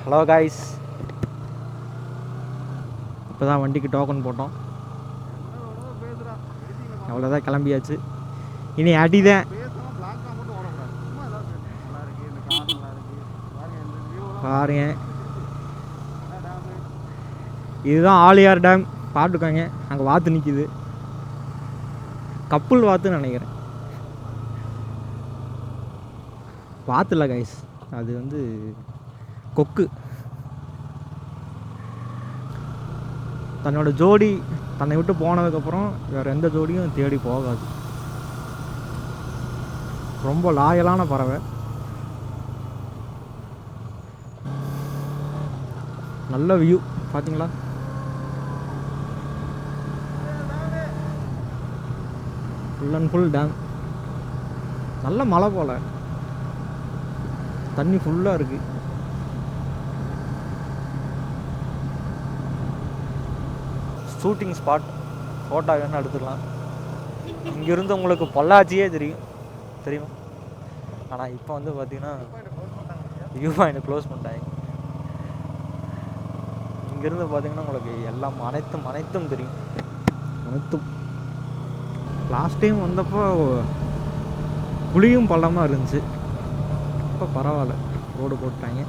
Hello guys, இப்போ தான் வண்டிக்கு டோக்கன் போட்டோம். அவ்வளோதான், கிளம்பியாச்சு. இனி அடிதான். பாருங்க, இதுதான் ஆழியார் டேம். பார்த்துக்கோங்க, அங்கே வாத்து நிற்கிது. கப்புள் வாத்துன்னு நினைக்கிறேன். வாத்து இல்லை கைஸ், அது வந்து கொக்கு. தன்னோட ஜோடி தன்னை விட்டு போனதுக்கப்புறம் வேறு எந்த ஜோடியும் தேடி போகாது. ரொம்ப லாயலான பறவை. நல்ல வியூ பார்த்தீங்களா? Full and full dam. நல்ல மழை போல், தண்ணி ஃபுல்லாக இருக்குது. ஷூட்டிங் ஸ்பாட், ஃபோட்டோ வேணும் எடுத்துக்கலாம். இங்கேருந்து உங்களுக்கு பொள்ளாச்சியே தெரியுமா? ஆனால் இப்போ வந்து பார்த்தீங்கன்னா வியூ பாயிண்ட் க்ளோஸ் பண்ணிட்டாங்க. இங்கேருந்து பார்த்தீங்கன்னா உங்களுக்கு எல்லாம் அனைத்தும் தெரியும். அனைத்தும் லாஸ்ட் டைம் வந்தப்போ குழியும் பள்ளமாக இருந்துச்சு. இப்போ பரவாயில்ல, ரோடு போட்டாங்க.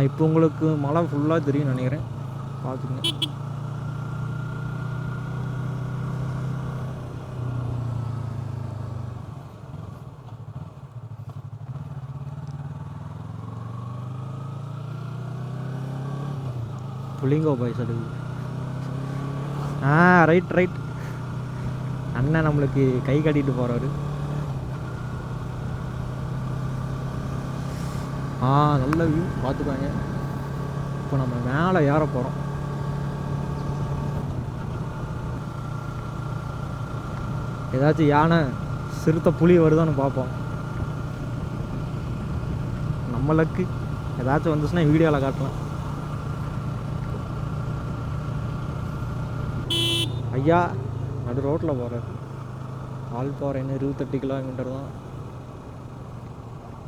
இப்போ உங்களுக்கு மழை ஃபுல்லாக தெரியும் நினைக்கிறேன், பார்த்துங்க. புளிங்கோ பாய்ஸ் அடுது. ரைட். அண்ணன் நம்மளுக்கு கை கட்டிட்டு போகிறாரு. நல்ல வியூ பார்த்துக்காங்க. இப்போ நம்ம மேலே ஏற போகிறோம். ஏதாச்சும் யானை, சிறுத்தை, புலி வருதான்னு பார்ப்போம். நம்மளுக்கு ஏதாச்சும் வந்துச்சுன்னா வீடியோவில் காட்டலாம். ஐயா நடு ரோட்டில் போகிறாரு. ஆள் போகிறேன்னு 28 கிலோமீட்டர் தான்,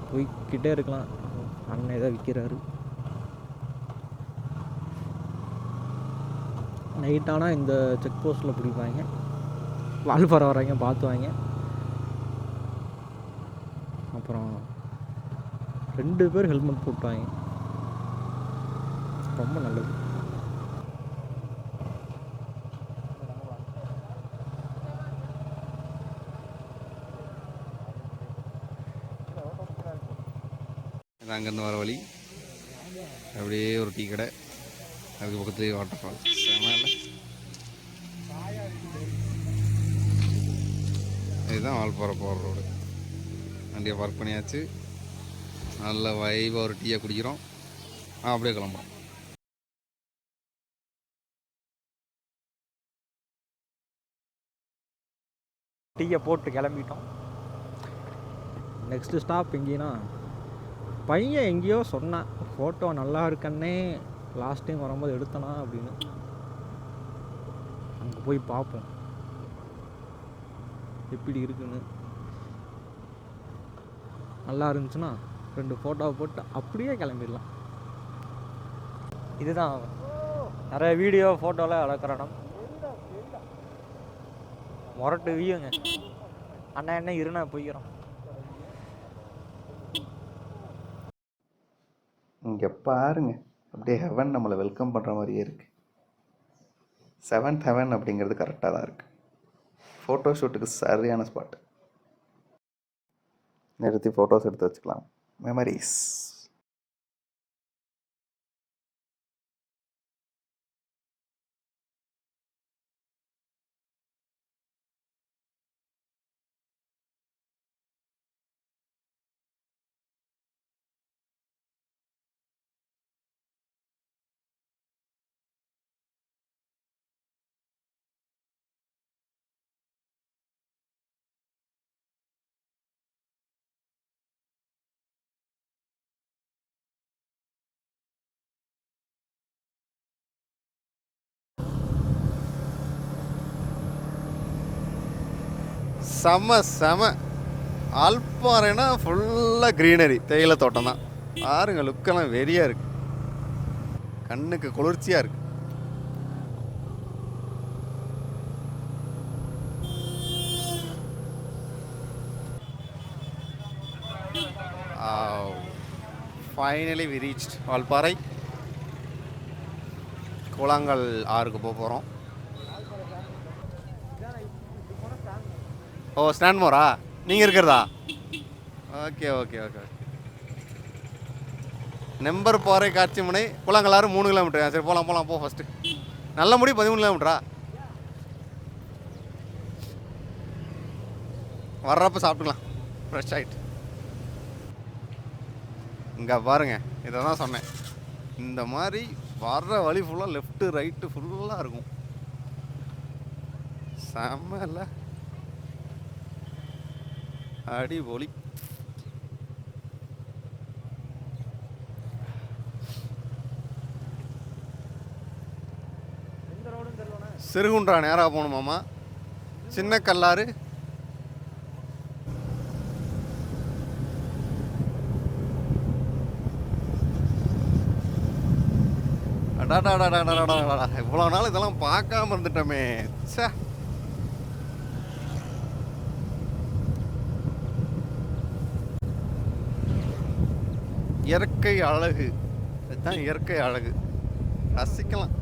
போய்கிட்டே இருக்கலாம். அண்ணன் ஏதோ விற்கிறாரு. நைட்டானால் இந்த செக் போஸ்ட்டில் பிடிப்பாங்க. வால்பாறை வராங்க, பார்த்துவாங்க. அப்புறம் 2 பேர் ஹெல்மெட் போட்டுவாங்க. ரொம்ப நல்லது. அங்கேருந்து வர வழி அப்படியே ஒரு டீ கடை, அதுக்கு பக்கத்துலேயே வாட்டர் ஃபால்ஸ். இதுதான் வால்பாறை போகிற ரோடு. வண்டியை பார்க் பண்ணியாச்சு. நல்ல வைபாக ஒரு டீயை குடிக்கிறோம். அப்படியே கிளம்புறோம். டீயை போட்டு கிளம்பிட்டோம். நெக்ஸ்ட்டு ஸ்டாப் எங்கேனா, பையன் எங்கேயோ சொன்னான் ஃபோட்டோ நல்லா இருக்கன்னே, லாஸ்ட் டைம் வரும்போது எடுத்தனா அப்படின்னு. அங்கே போய் பார்ப்போம் எப்படி இருக்குன்னு. நல்லா இருந்துச்சுன்னா 2 ஃபோட்டோவை போட்டு அப்படியே கிளம்பிடலாம். இதுதான் நிறைய வீடியோ ஃபோட்டோவில் வளர்க்குற இடம். முரட்டு வியூங்க. அண்ணா என்ன இருனா போய்க்கிறோம். இங்கே பாருங்க, அப்படியே ஹெவன் நம்மளை வெல்கம் பண்ணுற மாதிரியே இருக்குது. 7th ஹெவன் அப்படிங்கிறது கரெக்டாக தான் இருக்குது. ஃபோட்டோ ஷூட்டுக்கு சரியான ஸ்பாட். நிறுத்தி ஃபோட்டோஸ் எடுத்து வச்சுக்கலாம். மெமரிஸ். செம செம. ஆல்பாறைனா ஃபுல்லாக க்ரீனரி, தேயிலை தோட்டம் தான். பாருங்க, லுக்கெல்லாம் வெறியாக இருக்குது, கண்ணுக்கு குளிர்ச்சியாக இருக்குது. Finally we reached Valparai. கூழாங்கல் ஆறுக்கு போக போகிறோம். ஓ, ஸ்டான்மோரா நீங்கள் இருக்கிறதா? Okay okay okay. நம்பர் பாறை காட்சிமனை கூழாங்கல் ஆறு 3 கிலோமீட்டர். சரி, போகலாம் போகலாம், போ ஃபஸ்ட்டு. நல்ல முடி 13 கிலோமீட்டரா? வர்றப்ப சாப்பிட்டுக்கலாம், ஃப்ரெஷ் ஆகிட்டு. இங்கே பாருங்க, இதை தான் சொன்னேன், இந்த மாதிரி வர்ற வழி ஃபுல்லாக லெஃப்ட்டு ரைட்டு ஃபுல்லாக இருக்கும். செம்ம இல்லை? அடிபொலி. சிறுகுன்றா நேராக போகணுமாம்மா. சின்ன கல்லாறு அடாடாடாடாடாடாடா, இவ்வளோ நாள் இதெல்லாம் பார்க்காம இருந்துட்டோமே. சே, இயற்கை அழகு, இதுதான் இயற்கை அழகு, ரசிக்கலாம்.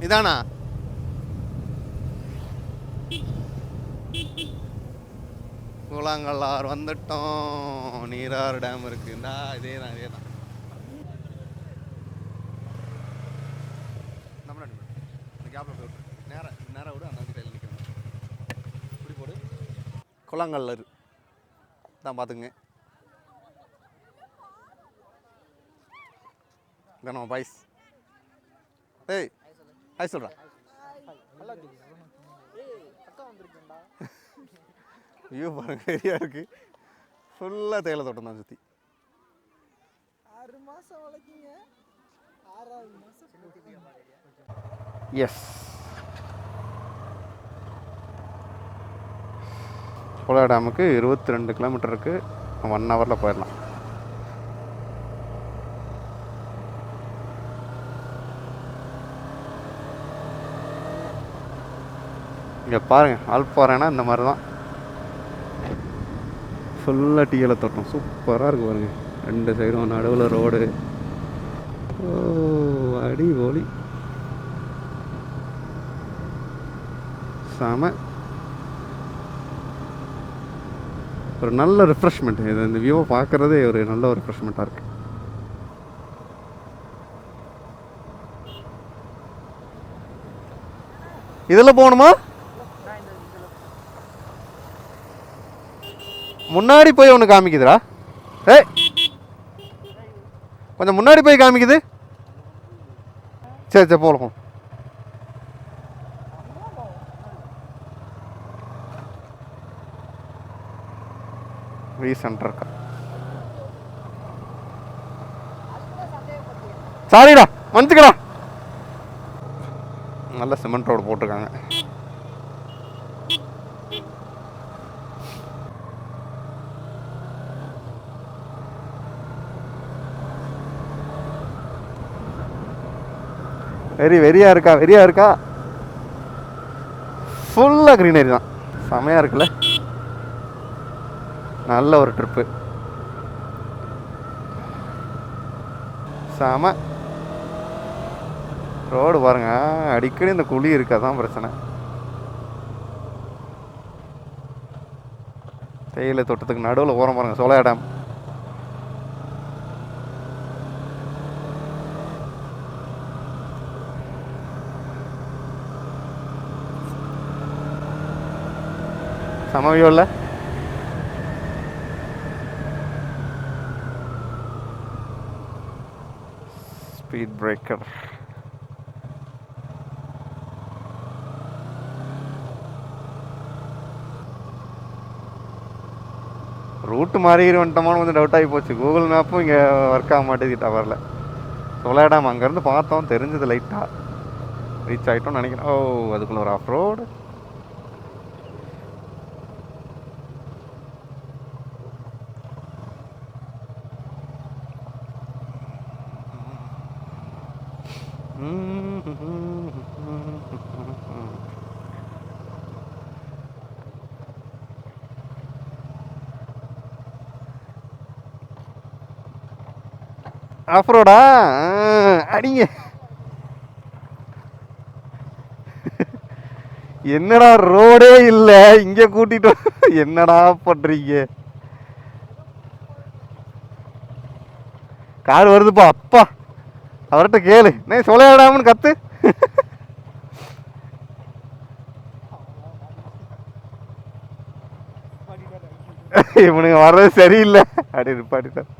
இதானா கூழாங்கல்லார் வந்துட்டோம். நீராறு டேம் இருக்குண்டா. இதே தான் இதே தான். இந்த கேப்பில் போய் நேராக நேராக விடு, அந்த கையில் நிற்கிறேன். இப்படி போடு. கூழாங்கல்லர் தான் பார்த்துங்க. இதான் நம்ம பாய்ஸ். ஏய், ஹாய் சொல்கிறா. வியூ பாருங்க, ஏரியா இருக்குது, ஃபுல்லாக தேயிலை தோட்டம் தான் சுற்றி. 6 மாதம் வளர்க்கிங்க, 6வது மாதம். எஸ், கோலா டேமுக்கு 22 கிலோமீட்டர் இருக்குது. 1 ஹவரில் போயிடலாம். இங்கே பாருங்கள், ஆல்பாறைனா இந்த மாதிரி தான், ஃபுல்லாக டீயில தோட்டம். சூப்பராக இருக்குது பாருங்கள், 2 சைடும் நடுவில் ரோடு. ஓ, அடி ஒலி, செம. ஒரு நல்ல ரிஃப்ரெஷ்மெண்ட். இது இந்த வியூவை பார்க்குறதே ஒரு நல்ல ஒரு ரிஃப்ரெஷ்மெண்ட்டாக இருக்குது. இதில் போகணுமா? முன்னாடி போய் ஒன்று காமிக்குதுடா. ஏய், கொஞ்சம் முன்னாடி போய் காமிக்குது. சரி சரி, போகலாம். ரீசெண்ட் இருக்கா? சாரிடா, மன்னிச்சுக்கடா. நல்ல சிமெண்ட் ரோடு போட்டிருக்காங்க. வெறியாக இருக்கா, வெறியாக இருக்கா. ஃபுல்லாக க்ரீனரி தான், செமையாக இருக்குல்ல. நல்ல ஒரு ட்ரிப்பு, செம. ரோடு பாருங்க, அடிக்கடி இந்த குழி இருக்காதான் பிரச்சனை. தேயிலை தோட்டத்துக்கு நடுவில் போகிறோம் பாருங்க, சோலையா டேம். சமவியோ இல்லை? Speed breaker. ரூட்டு மாறி வந்துட்டோமான்னு கொஞ்சம் டவுட் ஆகி போச்சு. கூகுள் மேப்பும் இங்கே ஒர்க் ஆக மாட்டேங்குது டவரில். சோலையா டேம் அங்கேருந்து பார்த்தோம், தெரிஞ்சது லைட்டாக. ரீச் ஆகிட்டோம்னு நினைக்கிறேன். ஓ, அதுக்குள்ள ஒரு ஆஃப் ரோடு. ஆஃப் ரோடா? அடிங்க. என்னடா ரோடே இல்லை இங்கே கூட்டிட்டு என்னடா பண்றீங்க? கார் வருதுப்பா. அப்பா, அவர்கிட்ட கேளு, நே சொலையாடாமன்னு கத்து. இவனுங்க வர்றது சரியில்லை. அப்படி இருப்பாடிதான்.